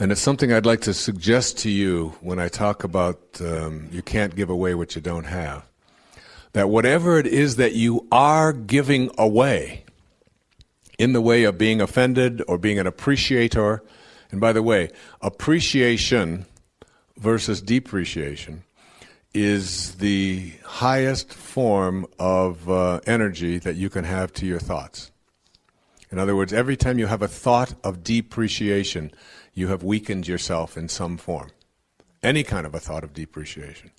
And it's something I'd like to suggest to you when I talk about you can't give away what you don't have. That whatever it is that you are giving away in the way of being offended or being an appreciator, and by the way, appreciation versus depreciation is the highest form of energy that you can have to your thoughts. In other words, every time you have a thought of depreciation, you have weakened yourself in some form. Any kind of a thought of depreciation.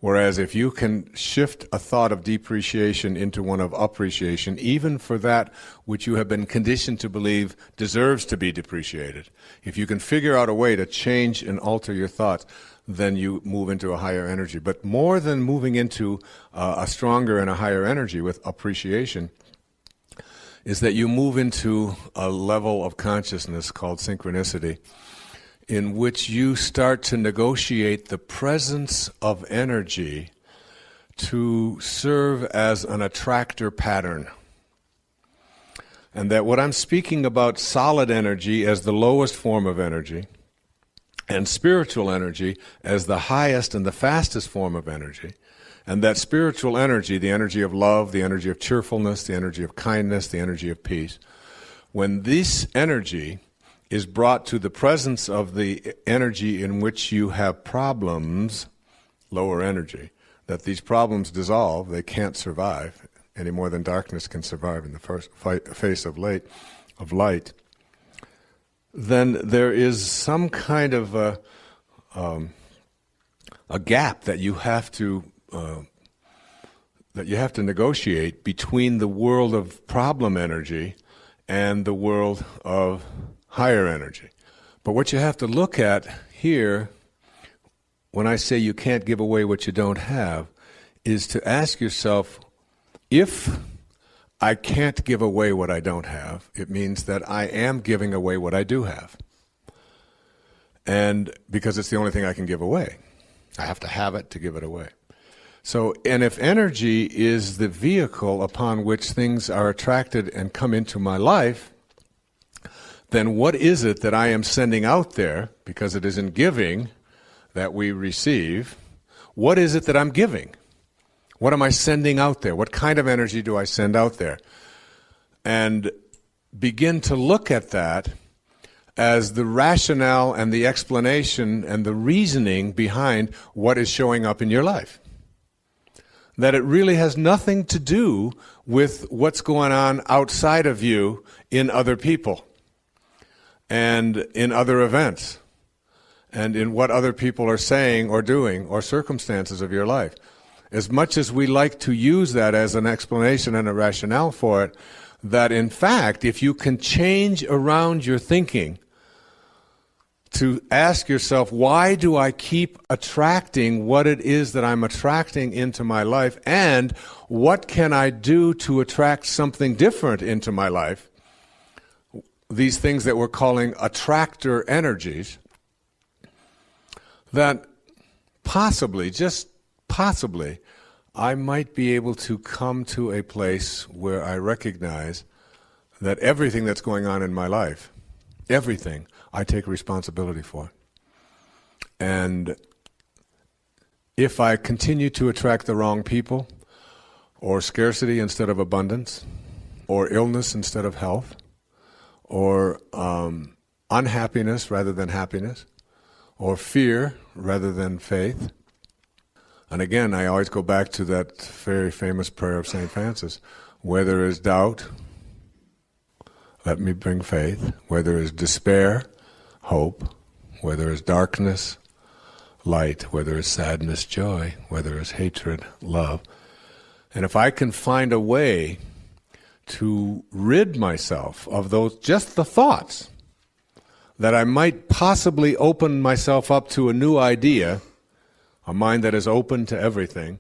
Whereas if you can shift a thought of depreciation into one of appreciation, even for that which you have been conditioned to believe deserves to be depreciated, if you can figure out a way to change and alter your thoughts, then you move into a higher energy. But more than moving into a stronger and a higher energy with appreciation, is that you move into a level of consciousness called synchronicity, in which you start to negotiate the presence of energy to serve as an attractor pattern. And that what I'm speaking about, solid energy as the lowest form of energy, and spiritual energy as the highest and the fastest form of energy, and that spiritual energy, the energy of love, the energy of cheerfulness, the energy of kindness, the energy of peace, when this energy is brought to the presence of the energy in which you have problems, lower energy, that these problems dissolve, they can't survive any more than darkness can survive in the face of light, then there is some kind of a gap that you have to negotiate between the world of problem energy and the world of higher energy. But what you have to look at here, when I say you can't give away what you don't have, is to ask yourself, if I can't give away what I don't have, it means that I am giving away what I do have. And because it's the only thing I can give away. I have to have it to give it away. So, and if energy is the vehicle upon which things are attracted and come into my life, then what is it that I am sending out there, because it is in giving that we receive, what is it that I'm giving? What am I sending out there? What kind of energy do I send out there? And begin to look at that as the rationale and the explanation and the reasoning behind what is showing up in your life. That it really has nothing to do with what's going on outside of you in other people and in other events and in what other people are saying or doing or circumstances of your life. As much as we like to use that as an explanation and a rationale for it, that in fact, if you can change around your thinking to ask yourself, why do I keep attracting what it is that I'm attracting into my life, and what can I do to attract something different into my life? These things that we're calling attractor energies, that possibly, just possibly, I might be able to come to a place where I recognize that everything that's going on in my life, everything, I take responsibility for. And if I continue to attract the wrong people, or scarcity instead of abundance, or illness instead of health, or unhappiness rather than happiness, or fear rather than faith. And again, I always go back to that very famous prayer of St. Francis, where there is doubt, let me bring faith. Where there is despair, hope. Where there is darkness, light. Where there is sadness, joy. Where there is hatred, love. And if I can find a way to rid myself of those, just the thoughts, that I might possibly open myself up to a new idea, a mind that is open to everything,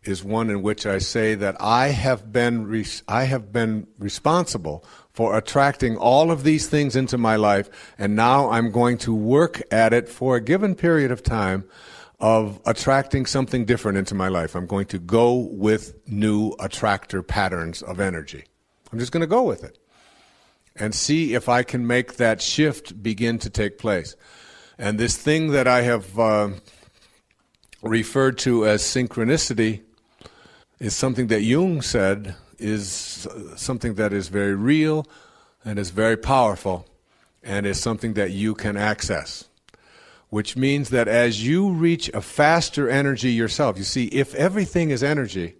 is one in which I say that I have been responsible for attracting all of these things into my life, and now I'm going to work at it for a given period of time of attracting something different into my life. I'm going to go with new attractor patterns of energy. I'm just going to go with it. and see if I can make that shift begin to take place. And this thing that I have referred to as synchronicity is something that Jung said is something that is very real and is very powerful and is something that you can access. Which means that as you reach a faster energy yourself, you see, if everything is energy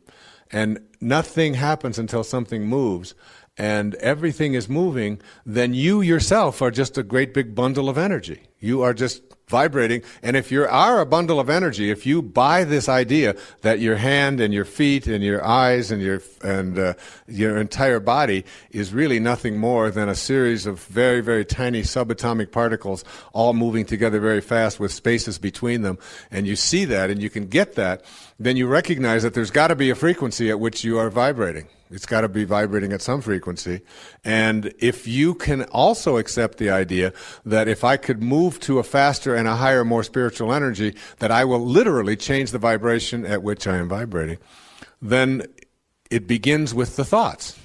and nothing happens until something moves and everything is moving, then you yourself are just a great big bundle of energy. You are just vibrating. And if you are a bundle of energy, if you buy this idea that your hand and your feet and your eyes and your entire body is really nothing more than a series of very, very tiny subatomic particles all moving together very fast with spaces between them, and you see that and you can get that, then you recognize that there's got to be a frequency at which you are vibrating. It's got to be vibrating at some frequency. And if you can also accept the idea that if I could move to a faster and a higher, more spiritual energy, that I will literally change the vibration at which I am vibrating, then it begins with the thoughts.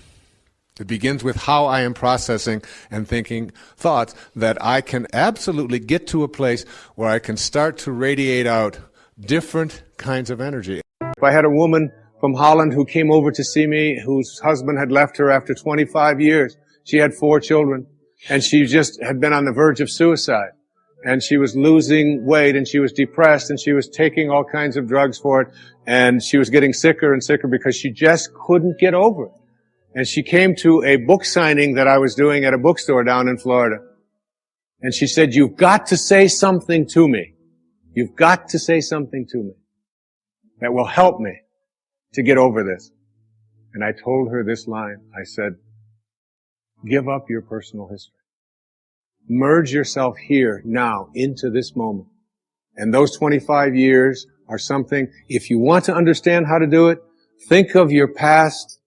It begins with how I am processing and thinking thoughts, that I can absolutely get to a place where I can start to radiate out different kinds of energy. If I had a woman from Holland who came over to see me, whose husband had left her after 25 years. She had 4 children, and she just had been on the verge of suicide. And she was losing weight, and she was depressed, and she was taking all kinds of drugs for it, and she was getting sicker and sicker because she just couldn't get over it. And she came to a book signing that I was doing at a bookstore down in Florida. And she said, "You've got to say something to me. You've got to say something to me that will help me to get over this." And I told her this line. I said, "Give up your personal history. Merge yourself here, now, into this moment. And those 25 years are something, if you want to understand how to do it, think of your past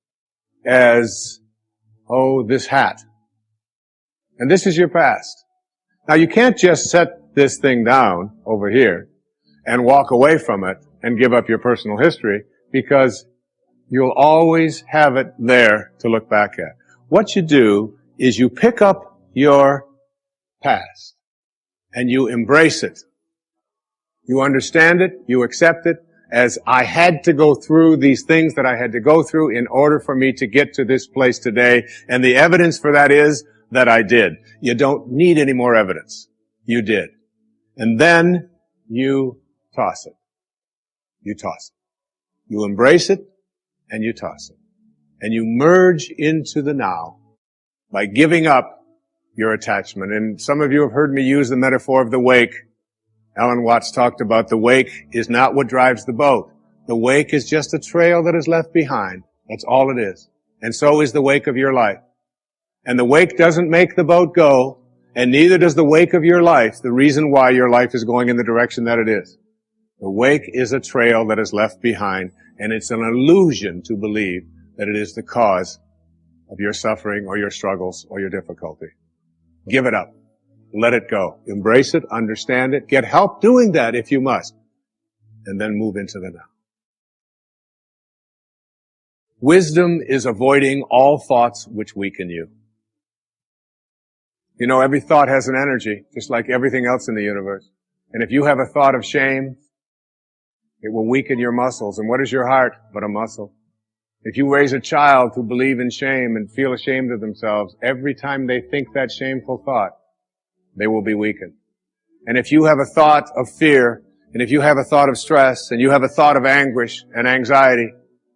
as, this hat. And this is your past. Now you can't just set this thing down over here and walk away from it and give up your personal history, because you'll always have it there to look back at. What you do is you pick up your past and you embrace it. You understand it, you accept it, as I had to go through these things that I had to go through in order for me to get to this place today, and the evidence for that is that I did. You don't need any more evidence. You did. And then you toss it. You toss it. You embrace it, and you toss it. And you merge into the now by giving up your attachment. And some of you have heard me use the metaphor of the wake. Alan Watts talked about the wake is not what drives the boat. The wake is just a trail that is left behind. That's all it is. And so is the wake of your life. And the wake doesn't make the boat go, and neither does the wake of your life, the reason why your life is going in the direction that it is. The wake is a trail that is left behind, and it's an illusion to believe that it is the cause of your suffering or your struggles or your difficulty. Give it up. Let it go. Embrace it, understand it, get help doing that if you must, and then move into the now. Wisdom is avoiding all thoughts which weaken you. You know, every thought has an energy, just like everything else in the universe. And if you have a thought of shame, it will weaken your muscles. And what is your heart but a muscle? If you raise a child to believe in shame and feel ashamed of themselves, every time they think that shameful thought, they will be weakened. And if you have a thought of fear, and if you have a thought of stress, and you have a thought of anguish and anxiety,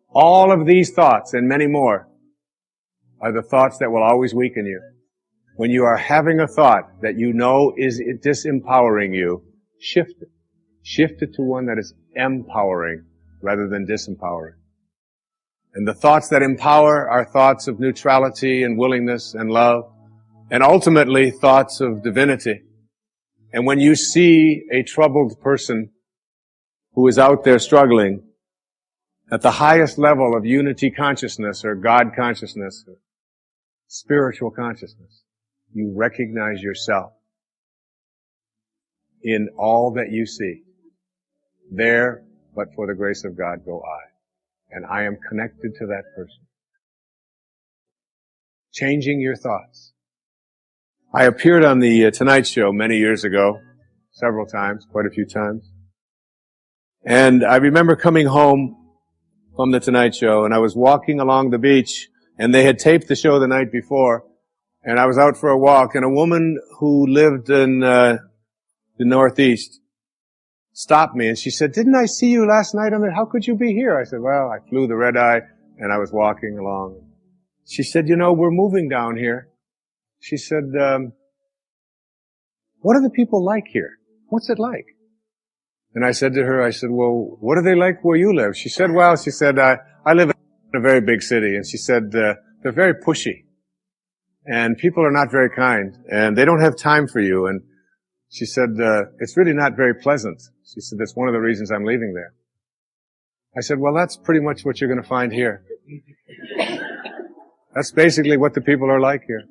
all of these thoughts and many more are the thoughts that will always weaken you. When you are having a thought that you know is disempowering you, shift it. Shift it to one that is empowering rather than disempowering. And the thoughts that empower are thoughts of neutrality and willingness and love, and ultimately thoughts of divinity. And when you see a troubled person who is out there struggling at the highest level of unity consciousness or God consciousness, or spiritual consciousness, you recognize yourself in all that you see. There, but for the grace of God, go I. And I am connected to that person. Changing your thoughts. I appeared on the Tonight Show many years ago, several times, quite a few times. And I remember coming home from the Tonight Show, and I was walking along the beach, and they had taped the show the night before, and I was out for a walk, and a woman who lived in the Northeast stopped me, and she said, "Didn't I see you last night on the, how could you be here?" I said, "Well, I flew the red eye, and I was walking along." She said, "You know, we're moving down here." She said, "What are the people like here? What's it like?" And I said to her, I said, "Well, what are they like where you live?" She said, "Well," she said, I live in a very big city." And she said, "They're very pushy. And people are not very kind. And they don't have time for you." And she said, "It's really not very pleasant." She said, "That's one of the reasons I'm leaving there." I said, "Well, that's pretty much what you're going to find here." That's basically what the people are like here.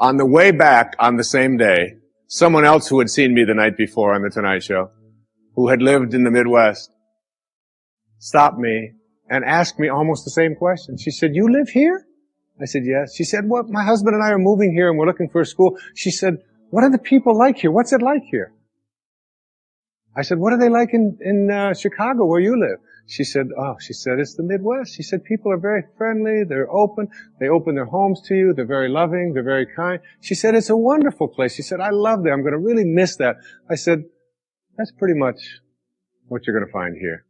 On the way back on the same day, someone else who had seen me the night before on the Tonight Show, who had lived in the Midwest, stopped me and asked me almost the same question. She said, "You live here?" I said, "Yes." She said, "Well, my husband and I are moving here and we're looking for a school." She said, "What are the people like here? What's it like here?" I said, "What are they like in Chicago where you live?" She said, "It's the Midwest." She said, "People are very friendly, they're open, they open their homes to you, they're very loving, they're very kind." She said, "It's a wonderful place." She said, "I love that. I'm going to really miss that." I said, "That's pretty much what you're going to find here."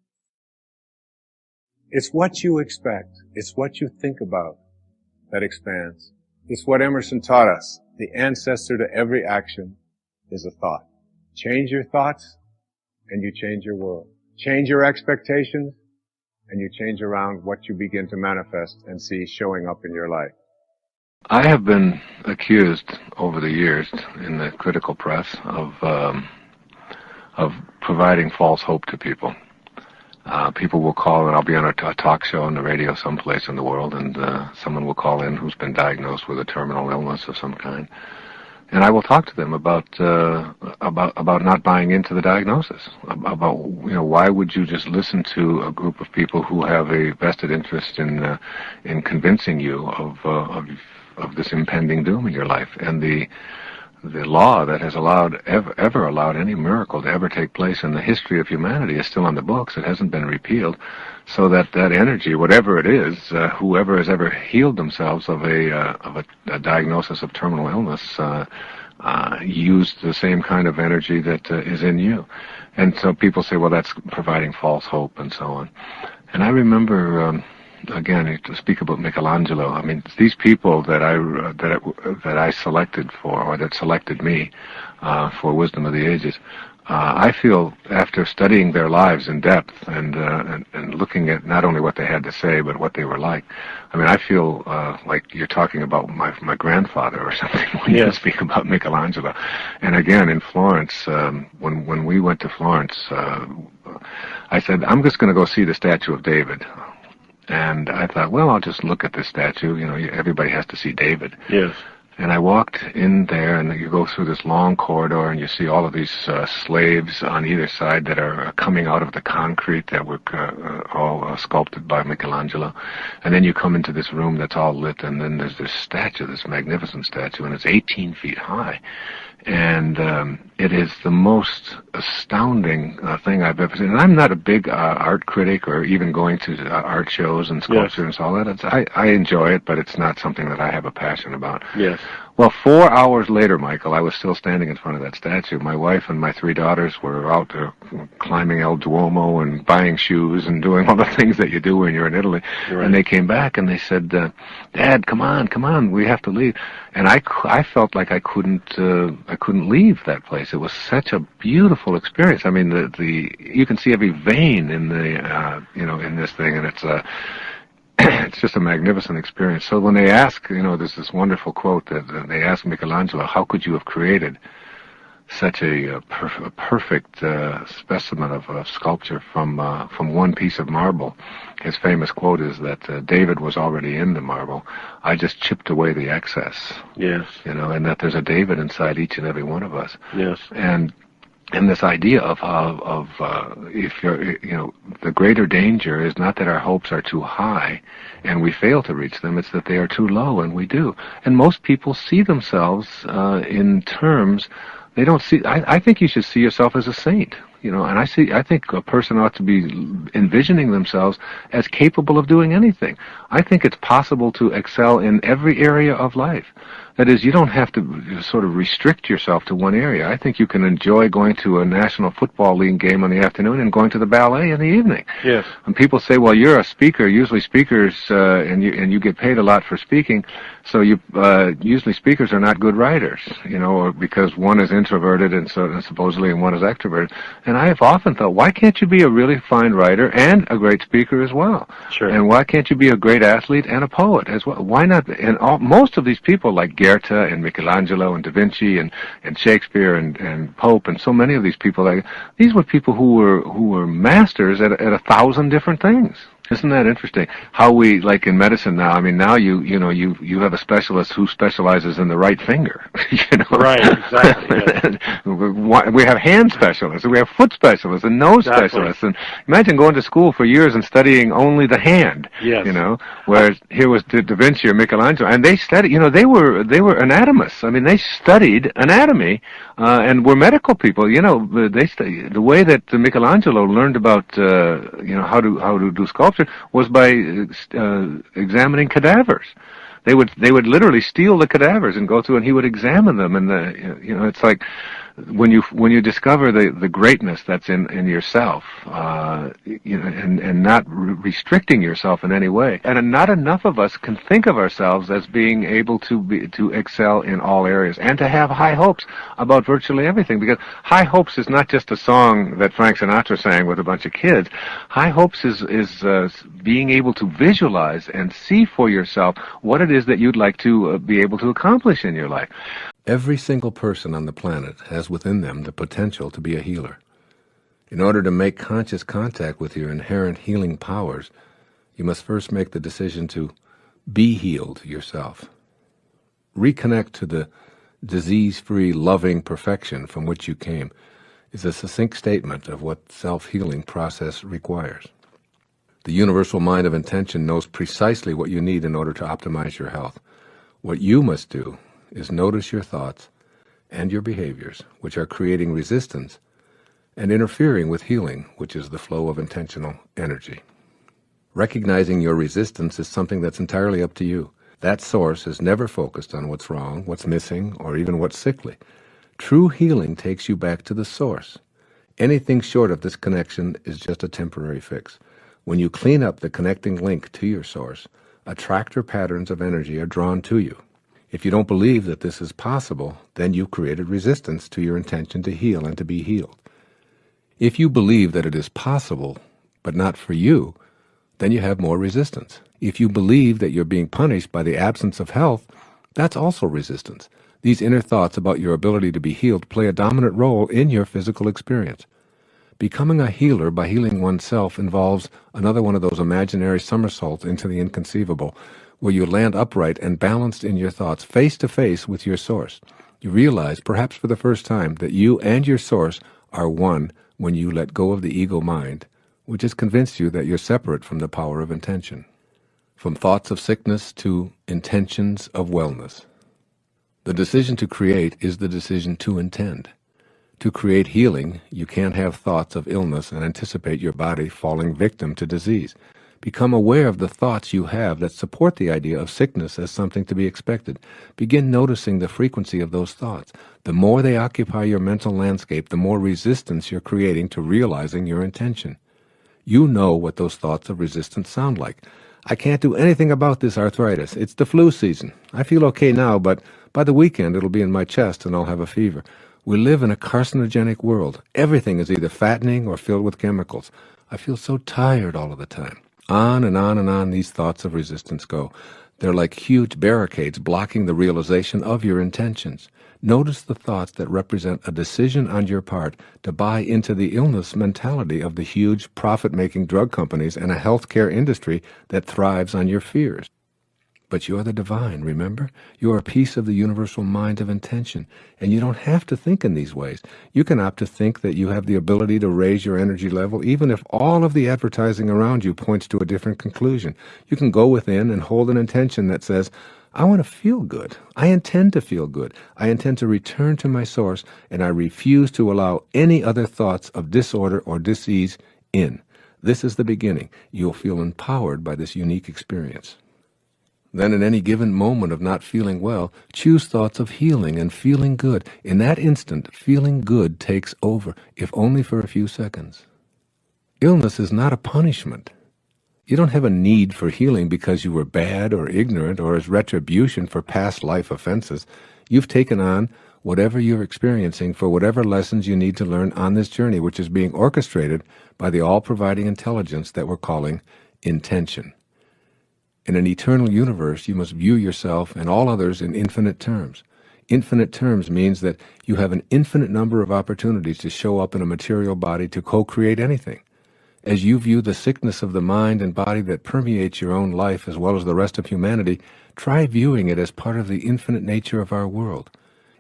It's what you expect. It's what you think about that expands. It's what Emerson taught us. The ancestor to every action is a thought. Change your thoughts, and you change your world. Change your expectations, and you change around what you begin to manifest and see showing up in your life. I have been accused over the years in the critical press of providing false hope to people. People will call, and I'll be on a talk show on the radio someplace in the world, and someone will call in who's been diagnosed with a terminal illness of some kind. And I will talk to them about not buying into the diagnosis. About why would you just listen to a group of people who have a vested interest in convincing you of this impending doom in your life? And the law that has ever allowed any miracle to ever take place in the history of humanity is still on the books. It hasn't been repealed. So that energy, whatever it is, whoever has ever healed themselves of a diagnosis of terminal illness, used the same kind of energy that is in you. And so people say, well, that's providing false hope and so on. And I remember, again, to speak about Michelangelo, I mean, these people that I selected for, or that selected me for Wisdom of the Ages, I feel after studying their lives in depth and looking at not only what they had to say, but what they were like, I mean, I feel like you're talking about my grandfather or something when you speak about Michelangelo. And again, in Florence, when we went to Florence, I said, I'm just going to go see the statue of David. And I thought, well, I'll just look at this statue. Everybody has to see David. Yes. And I walked in there, and you go through this long corridor, and you see all of these slaves on either side that are coming out of the concrete that were all sculpted by Michelangelo. And then you come into this room that's all lit, and then there's this statue, this magnificent statue, and it's 18 feet high. And it is the most astounding thing I've ever seen. And I'm not a big art critic or even going to art shows and sculpture and all that. I enjoy it, but it's not something that I have a passion about. Yes. Well, 4 hours later, Michael, I was still standing in front of that statue. My wife and my 3 daughters were out there climbing El Duomo and buying shoes and doing all the things that you do when you're in Italy. Right. And they came back and they said, "Dad, come on, we have to leave." And I felt like I couldn't leave that place. It was such a beautiful experience. I mean, you can see every vein in the in this thing, and it's just a magnificent experience. So when they ask, there's this wonderful quote that they ask Michelangelo, how could you have created such a perfect specimen of sculpture from one piece of marble? His famous quote is that David was already in the marble. I just chipped away the excess. Yes. And that there's a David inside each and every one of us. Yes. And And this idea of if you're, the greater danger is not that our hopes are too high and we fail to reach them, it's that they are too low and we do. And most people see themselves in terms, they don't see, I think you should see yourself as a saint. And I think a person ought to be envisioning themselves as capable of doing anything. I think it's possible to excel in every area of life. That is, you don't have to sort of restrict yourself to one area. I think you can enjoy going to a National Football League game in the afternoon and going to the ballet in the evening. Yes. When people say, well, you're a speaker, usually speakers, and you get paid a lot for speaking, so usually speakers are not good writers, or because one is introverted and supposedly and one is extroverted. And I have often thought, why can't you be a really fine writer and a great speaker as well? Sure. And why can't you be a great athlete and a poet as well? Why not? And most of these people, like Goethe and Michelangelo and Da Vinci and Shakespeare and Pope and so many of these people, these were people who were masters at 1,000 different things. Isn't that interesting? How we, like in medicine now, I mean, now you have a specialist who specializes in the right finger, Right, exactly. Yes. We have hand specialists, we have foot specialists, and nose specialists, and imagine going to school for years and studying only the hand. Yes. Whereas here was Da Vinci or Michelangelo, and they studied, they were anatomists. I mean, they studied anatomy, and were medical people. They studied the way that Michelangelo learned about, how to do sculpture was by examining cadavers. They would literally steal the cadavers and go through, and he would examine them. And it's like when you discover the greatness that's in yourself, and not restricting yourself in any way. And not enough of us can think of ourselves as being able to excel in all areas and to have high hopes about virtually everything. Because high hopes is not just a song that Frank Sinatra sang with a bunch of kids. High hopes is being able to visualize and see for yourself what it is that you'd like to be able to accomplish in your life. Every single person on the planet has within them the potential to be a healer. In order to make conscious contact with your inherent healing powers, you must first make the decision to be healed yourself. Reconnect to the disease-free, loving perfection from which you came is a succinct statement of what self-healing process requires. The universal mind of intention knows precisely what you need in order to optimize your health. What you must do is notice your thoughts and your behaviors, which are creating resistance and interfering with healing, which is the flow of intentional energy. Recognizing your resistance is something that's entirely up to you. That source is never focused on what's wrong, what's missing, or even what's sickly. True healing takes you back to the source. Anything short of this connection is just a temporary fix. When you clean up the connecting link to your source, attractor patterns of energy are drawn to you. If you don't believe that this is possible, then you've created resistance to your intention to heal and to be healed. If you believe that it is possible, but not for you, then you have more resistance. If you believe that you're being punished by the absence of health, that's also resistance. These inner thoughts about your ability to be healed play a dominant role in your physical experience. Becoming a healer by healing oneself involves another one of those imaginary somersaults into the inconceivable, where you land upright and balanced in your thoughts face to face with your source. You realize, perhaps for the first time, that you and your source are one when you let go of the ego mind, which has convinced you that you're separate from the power of intention. From thoughts of sickness to intentions of wellness. The decision to create is the decision to intend. To create healing, you can't have thoughts of illness and anticipate your body falling victim to disease. Become aware of the thoughts you have that support the idea of sickness as something to be expected. Begin noticing the frequency of those thoughts. The more they occupy your mental landscape, the more resistance you're creating to realizing your intention. You know what those thoughts of resistance sound like. I can't do anything about this arthritis. It's the flu season. I feel okay now, but by the weekend it'll be in my chest and I'll have a fever. We live in a carcinogenic world. Everything is either fattening or filled with chemicals. I feel so tired all of the time. On and on and on these thoughts of resistance go. They're like huge barricades blocking the realization of your intentions. Notice the thoughts that represent a decision on your part to buy into the illness mentality of the huge profit-making drug companies and a healthcare industry that thrives on your fears. But you're the divine, remember? You're a piece of the universal mind of intention, and you don't have to think in these ways. You can opt to think that you have the ability to raise your energy level, even if all of the advertising around you points to a different conclusion. You can go within and hold an intention that says, I want to feel good. I intend to feel good. I intend to return to my source, and I refuse to allow any other thoughts of disorder or dis-ease in. This is the beginning. You'll feel empowered by this unique experience. Then in any given moment of not feeling well, choose thoughts of healing and feeling good. In that instant, feeling good takes over, if only for a few seconds. Illness is not a punishment. You don't have a need for healing because you were bad or ignorant or as retribution for past life offenses. You've taken on whatever you're experiencing for whatever lessons you need to learn on this journey, which is being orchestrated by the all-providing intelligence that we're calling intention. In an eternal universe, you must view yourself and all others in infinite terms. Infinite terms means that you have an infinite number of opportunities to show up in a material body to co-create anything. As you view the sickness of the mind and body that permeates your own life as well as the rest of humanity, try viewing it as part of the infinite nature of our world.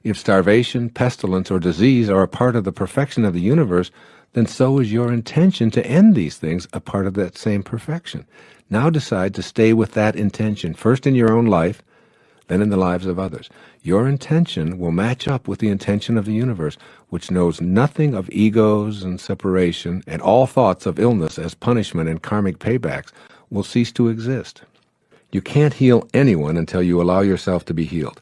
If starvation, pestilence, or disease are a part of the perfection of the universe, then so is your intention to end these things a part of that same perfection. Now decide to stay with that intention, first in your own life, then in the lives of others. Your intention will match up with the intention of the universe, which knows nothing of egos and separation, and all thoughts of illness as punishment and karmic paybacks will cease to exist. You can't heal anyone until you allow yourself to be healed.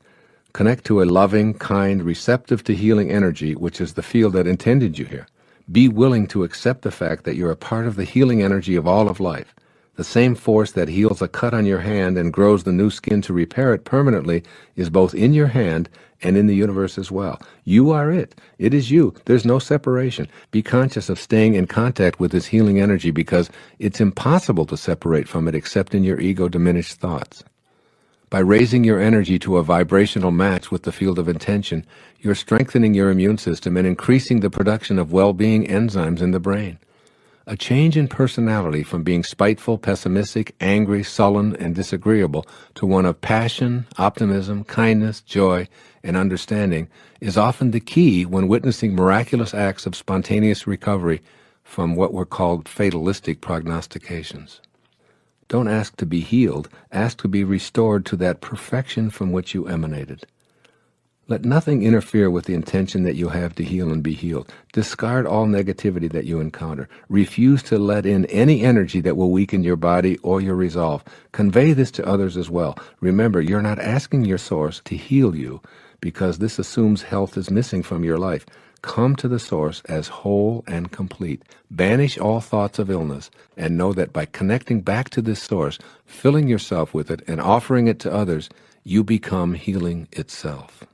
Connect to a loving, kind, receptive to healing energy, which is the field that intended you here. Be willing to accept the fact that you're a part of the healing energy of all of life. The same force that heals a cut on your hand and grows the new skin to repair it permanently is both in your hand and in the universe as well. You are it. It is you. There's no separation. Be conscious of staying in contact with this healing energy because it's impossible to separate from it except in your ego-diminished thoughts. By raising your energy to a vibrational match with the field of intention, you're strengthening your immune system and increasing the production of well-being enzymes in the brain. A change in personality from being spiteful, pessimistic, angry, sullen, and disagreeable to one of passion, optimism, kindness, joy, and understanding is often the key when witnessing miraculous acts of spontaneous recovery from what were called fatalistic prognostications. Don't ask to be healed, ask to be restored to that perfection from which you emanated. Let nothing interfere with the intention that you have to heal and be healed. Discard all negativity that you encounter. Refuse to let in any energy that will weaken your body or your resolve. Convey this to others as well. Remember, you're not asking your source to heal you because this assumes health is missing from your life. Come to the source as whole and complete. Banish all thoughts of illness and know that by connecting back to this source, filling yourself with it, and offering it to others, you become healing itself.